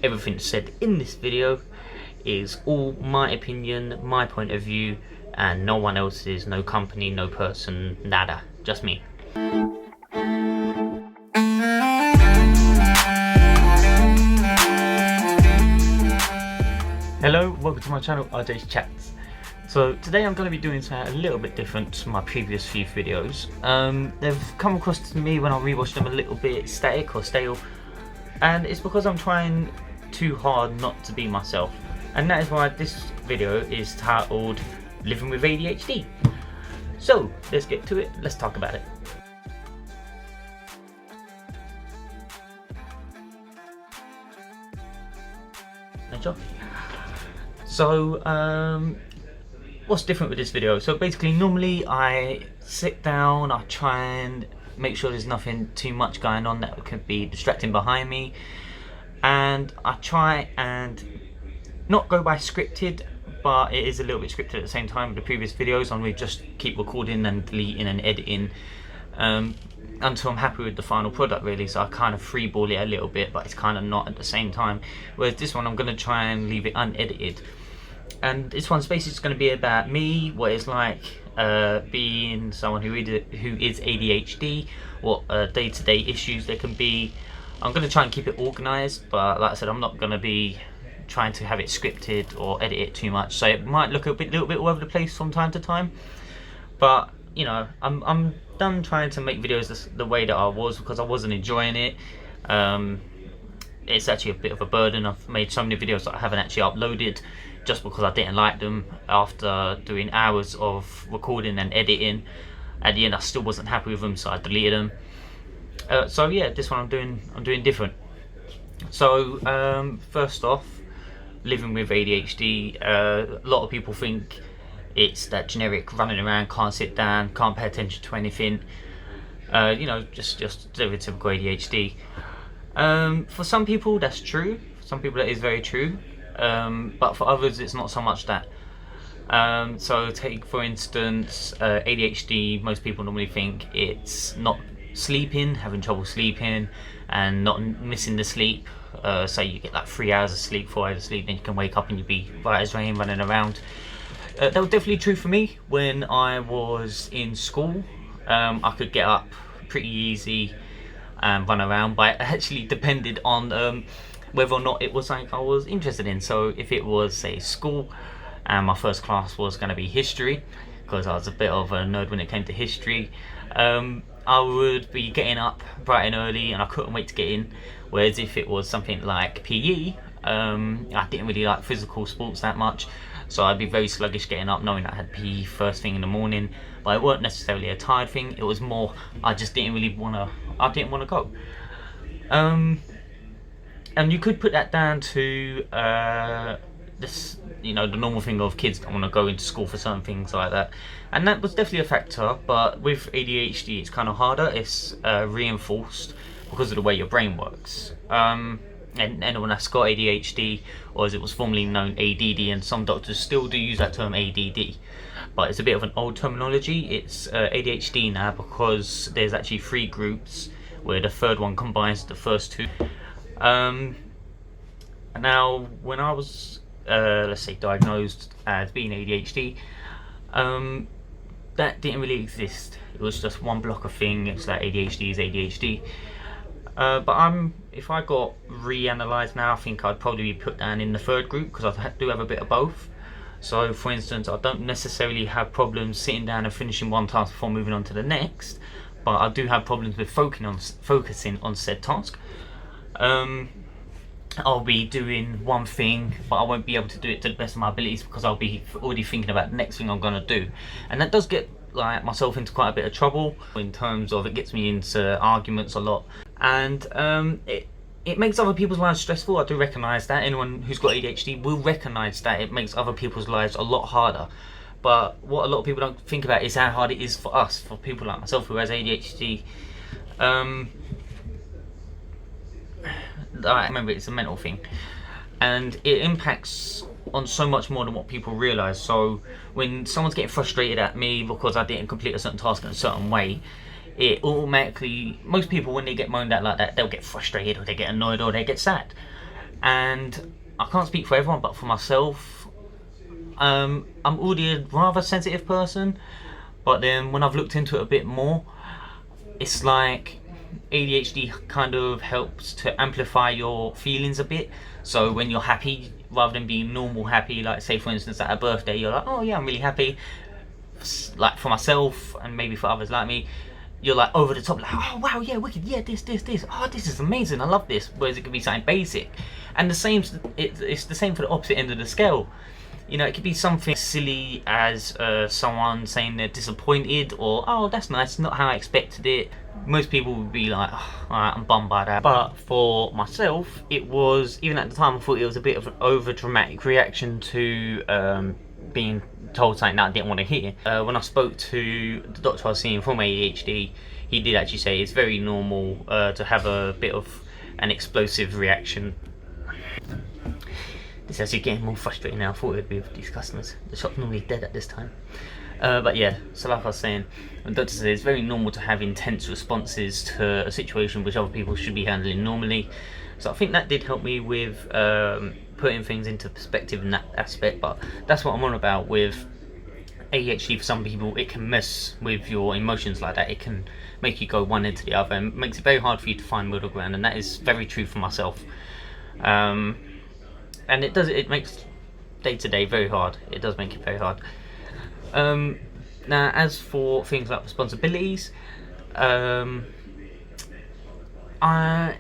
everything said in this video is all my opinion, my point of view, and no one else's, no company, no person, nada, just me. Hello, welcome to my channel, RJ's Chats. So today I'm going to be doing something a little bit different to my previous few videos. They've come across to me when I rewatched them a little bit static or stale, and it's because I'm trying too hard not to be myself. And that is why this video is titled Living with ADHD. So let's get to it, let's talk about it. So what's different with this video? So basically, normally I sit down, I try and make sure there's nothing too much going on that could be distracting behind me, and I try and not go by scripted, but it is a little bit scripted at the same time. With the previous videos, and we just keep recording and deleting and editing until I'm happy with the final product, really. So I kind of freeball it a little bit, but it's kind of not at the same time. Whereas this one, I'm going to try and leave it unedited. And this one's basically just going to be about me, what it's like being someone who is ADHD, what day-to-day issues there can be. I'm going to try and keep it organised, but like I said, I'm not going to be trying to have it scripted or edit it too much, so it might look a little bit all over the place from time to time. But you know, I'm done trying to make videos the way that I was, because I wasn't enjoying it. It's actually a bit of a burden. I've made so many videos that I haven't actually uploaded just because I didn't like them. After doing hours of recording and editing, at the end I still wasn't happy with them, so I deleted them. So yeah, this one I'm doing different. So first off, living with ADHD, a lot of people think it's that generic running around, can't sit down, can't pay attention to anything, you know, just stereotypical ADHD. For some people that's true, for some people that is very true, but for others it's not so much that. So take for instance ADHD, most people normally think it's not sleeping, having trouble sleeping and not missing the sleep. Say you get like 3 hours of sleep, 4 hours of sleep, then you can wake up and you'll be right as rain running around. That was definitely true for me when I was in school. I could get up pretty easy and run around, but it actually depended on whether or not it was something I was interested in. So if it was, say, school, and my first class was going to be history, because I was a bit of a nerd when it came to history, I would be getting up bright and early and I couldn't wait to get in. Whereas if it was something like PE, I didn't really like physical sports that much, so I'd be very sluggish getting up knowing I had PE first thing in the morning. But it weren't necessarily a tired thing, it was more I just didn't really want to go. And you could put that down to this, you know, the normal thing of kids don't want to go into school for certain things like that, and that was definitely a factor. But with ADHD it's kind of harder, it's reinforced because of the way your brain works. And anyone that's got ADHD, or as it was formerly known, ADD, and some doctors still do use that term ADD, but it's a bit of an old terminology. It's ADHD now because there's actually 3 groups where the third one combines the first 2. Now when I was let's say diagnosed as being ADHD, that didn't really exist. It was just one block of thing. It's like ADHD is ADHD. But if I got reanalyzed now, I think I'd probably be put down in the 3rd group, because I do have a bit of both. So for instance, I don't necessarily have problems sitting down and finishing one task before moving on to the next, but I do have problems with focusing on said task. I'll be doing one thing, but I won't be able to do it to the best of my abilities because I'll be already thinking about the next thing I'm going to do. And that does get like myself into quite a bit of trouble, in terms of it gets me into arguments a lot, and it makes other people's lives stressful. I do recognise that. Anyone who's got ADHD will recognise that it makes other people's lives a lot harder. But what a lot of people don't think about is how hard it is for us, for people like myself who has ADHD. I remember it's a mental thing, and it impacts on so much more than what people realise. So when someone's getting frustrated at me because I didn't complete a certain task in a certain way, it automatically, most people when they get moaned at like that, they'll get frustrated or they get annoyed or they get sad. and I can't speak for everyone, but for myself, I'm already a rather sensitive person, but then when I've looked into it a bit more, it's like ADHD kind of helps to amplify your feelings a bit. So when you're happy, rather than being normal happy, like say for instance at a birthday, you're like, oh yeah, I'm really happy. Like for myself and maybe for others like me, you're like over the top, like, oh wow, yeah, wicked, yeah, this, oh, this is amazing, I love this. Whereas it could be something basic, and the same, it's the same for the opposite end of the scale. You know, it could be something silly as someone saying they're disappointed, or oh, that's nice, not how I expected it. Most people would be like, oh, alright, I'm bummed by that. But for myself, it was, even at the time, I thought it was a bit of an over dramatic reaction to being told something that I didn't want to hear. When I spoke to the doctor I was seeing from ADHD, he did actually say it's very normal to have a bit of an explosive reaction. It's actually getting more frustrating now. I thought it would be with these customers. The shop's normally dead at this time. But yeah, so like I was saying, the doctor said it's very normal to have intense responses to a situation which other people should be handling normally. So I think that did help me with putting things into perspective in that aspect. But that's what I'm on about with ADHD. For some people, it can mess with your emotions like that. It can make you go one end to the other, and makes it very hard for you to find middle ground. And that is very true for myself. And it makes day to day very hard. It does make it very hard. Now, as for things like responsibilities, it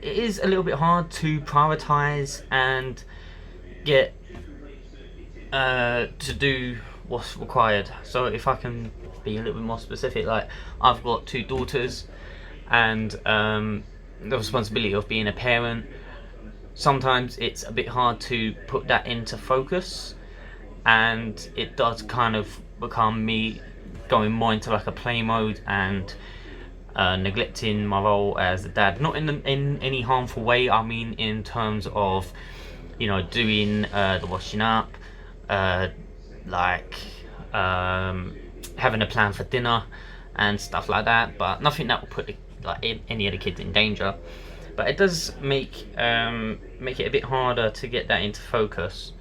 is a little bit hard to prioritize and get to do what's required. So if I can be a little bit more specific, like I've got 2 daughters, and the responsibility of being a parent, sometimes it's a bit hard to put that into focus, and it does kind of become me going more into like a play mode and neglecting my role as a dad. Not in any harmful way, I mean in terms of, you know, doing the washing up, like having a plan for dinner and stuff like that, but nothing that will put any of the kids in danger. But it does make it a bit harder to get that into focus.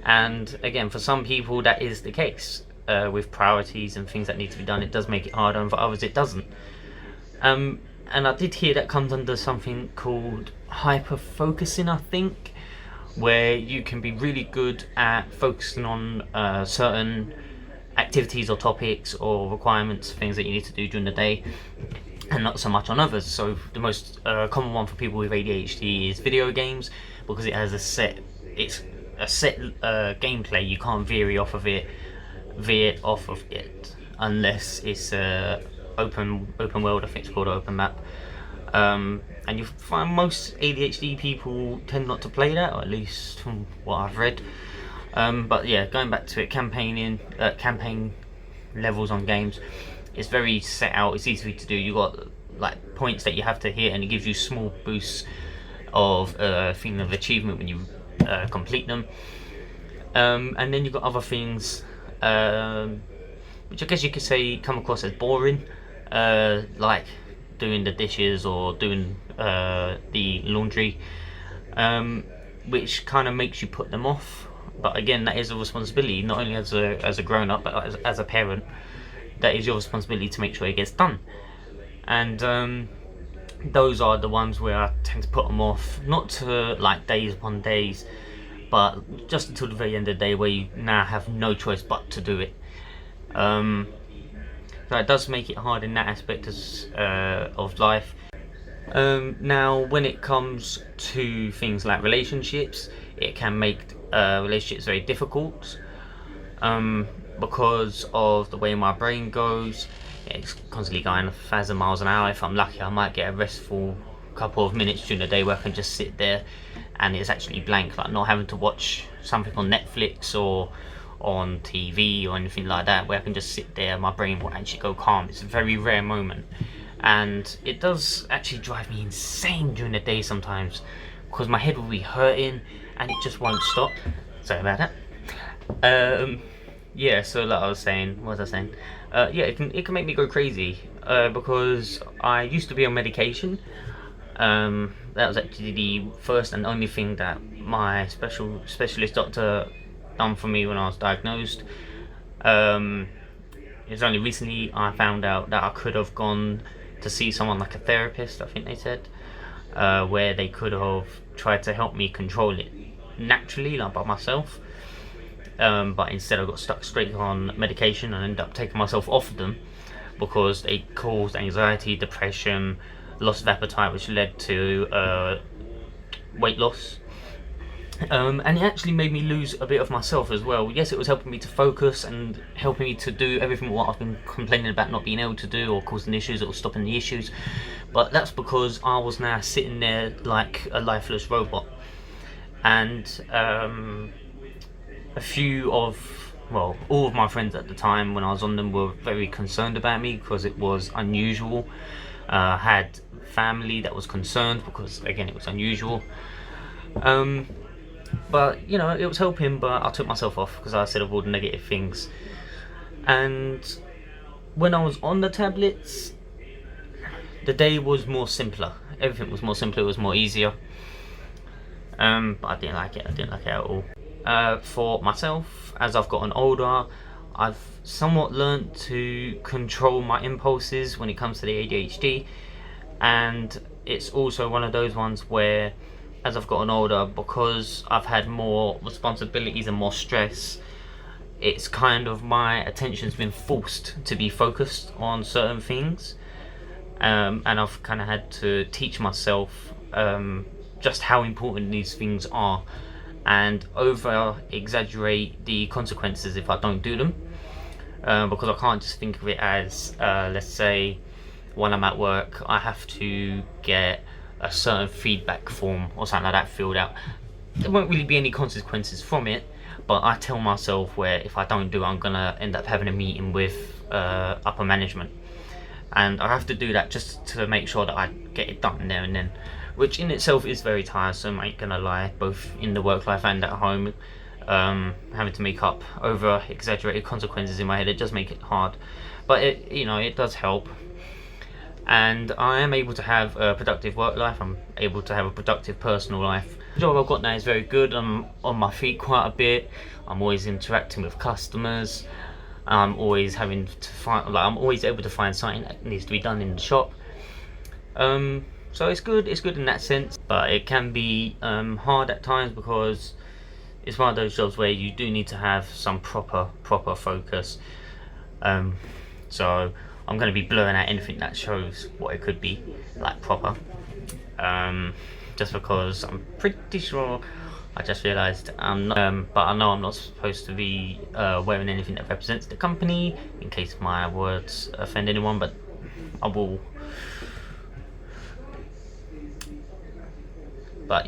And again, for some people that is the case with priorities and things that need to be done. It does make it harder, and for others it doesn't. And I did hear that comes under something called hyper focusing, I think, where you can be really good at focusing on certain activities or topics or requirements, things that you need to do during the day, and not so much on others. So the most common one for people with ADHD is video games, because it has a set gameplay. You can't veer off of it unless it's open world. I think it's called open map. And you find most ADHD people tend not to play that, or at least from what I've read. But yeah, going back to it, campaign levels on games, it's very set out, it's easy to do. You got like points that you have to hit, and it gives you small boosts of feeling of achievement when you complete them. And then you've got other things which I guess you could say come across as boring, like doing the dishes or doing the laundry, which kind of makes you put them off. But again, that is a responsibility, not only as a grown-up, but as a parent. That is your responsibility to make sure it gets done. And those are the ones where I tend to put them off, not to like days upon days, but just until the very end of the day, where you now have no choice but to do it. So it does make it hard in that aspect of life. Now, when it comes to things like relationships, it can make relationships very difficult, because of the way my brain goes. It's constantly going 1,000 miles an hour. If I'm lucky, I might get a restful couple of minutes during the day where I can just sit there and it's actually blank, like not having to watch something on Netflix or on TV or anything like that, where I can just sit there, my brain will actually go calm. It's a very rare moment, and it does actually drive me insane during the day sometimes, because my head will be hurting and it just won't stop. Sorry about that. Yeah, so like I was saying, what was I saying? Yeah, it can make me go crazy, because I used to be on medication, That was actually the first and only thing that my specialist doctor done for me when I was diagnosed. It was only recently I found out that I could have gone to see someone like a therapist, I think they said, where they could have tried to help me control it naturally, like by myself. But instead I got stuck straight on medication and ended up taking myself off of them because they caused anxiety, depression, loss of appetite, which led to weight loss. And it actually made me lose a bit of myself as well. Yes, it was helping me to focus and helping me to do everything what I've been complaining about not being able to do, or causing issues or stopping the issues. But that's because I was now sitting there like a lifeless robot. And all of my friends at the time when I was on them were very concerned about me because it was unusual. I had family that was concerned because, again, it was unusual. But you know, it was helping, but I took myself off because I said all the negative things. And when I was on the tablets, the day was more simpler. Everything was more simpler, it was more easier. But I didn't like it at all. For myself, as I've gotten older, I've somewhat learnt to control my impulses when it comes to the ADHD. And it's also one of those ones where, as I've gotten older, because I've had more responsibilities and more stress, it's kind of my attention's been forced to be focused on certain things, and I've kind of had to teach myself just how important these things are, and over exaggerate the consequences if I don't do them, because I can't just think of it as let's say when I'm at work I have to get a certain feedback form or something like that filled out. There won't really be any consequences from it, but I tell myself where if I don't do it I'm gonna end up having a meeting with upper management, and I have to do that just to make sure that I get it done there and then, which in itself is very tiresome, I ain't gonna lie, both in the work life and at home. Having to make up over exaggerated consequences in my head, it does make it hard, but it does help. And I am able to have a productive work life, I'm able to have a productive personal life. The job I've got now is very good, I'm on my feet quite a bit, I'm always interacting with customers, I'm always having to find, I'm always able to find something that needs to be done in the shop. So it's good in that sense, but it can be hard at times because it's one of those jobs where you do need to have some proper focus. So I'm going to be blurring out anything that shows what it could be, like proper, just because I'm pretty sure, I just realised I'm not, but I know I'm not supposed to be wearing anything that represents the company, in case my words offend anyone, but I will. But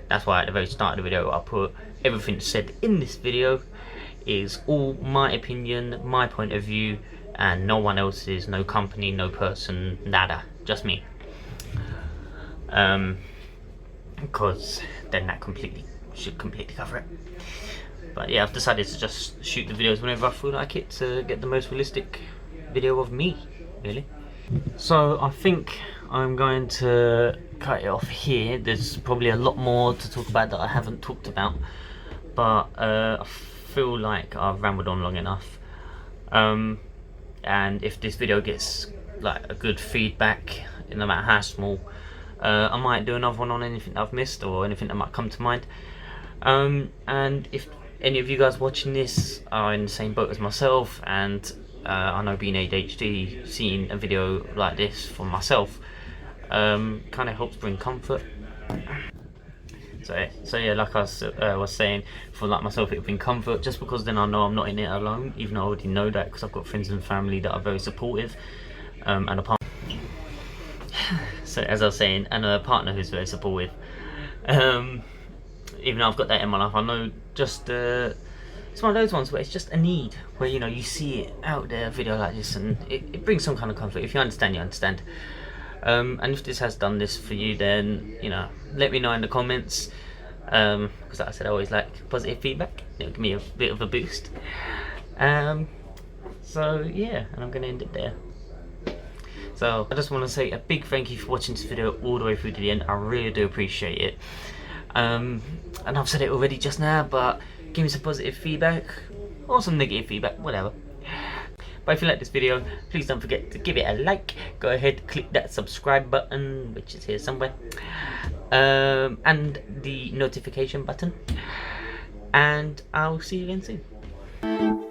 that's why at the very start of the video I put everything said in this video is all my opinion, my point of view, and no one else's, no company, no person, nada, just me. Because then that should completely cover it. But yeah, I've decided to just shoot the videos whenever I feel like it to get the most realistic video of me, really. So I think I'm going to cut it off here. There's probably a lot more to talk about that I haven't talked about, but I feel like I've rambled on long enough. And if this video gets like a good feedback, no matter how small, I might do another one on anything I've missed or anything that might come to mind. And if any of you guys watching this are in the same boat as myself, and I know being ADHD, seeing a video like this for myself kind of helps bring comfort. So yeah, like I was saying, for like myself it would bring comfort, just because then I know I'm not in it alone, even though I already know that because I've got friends and family that are very supportive, and a partner. So as I was saying, and a partner who's very supportive. Even though I've got that in my life, I know just it's one of those ones where it's just a need, where you see it out there, a video like this, and it brings some kind of comfort. If you understand, you understand. And if this has done this for you, then let me know in the comments, because like I said, I always like positive feedback. It'll give me a bit of a boost. So yeah, and I'm going to end it there. So I just want to say a big thank you for watching this video all the way through to the end. I really do appreciate it. And I've said it already just now, but give me some positive feedback or some negative feedback, whatever. But if you like this video, please don't forget to give it a like. Go ahead, click that subscribe button, which is here somewhere, and the notification button, and I'll see you again soon.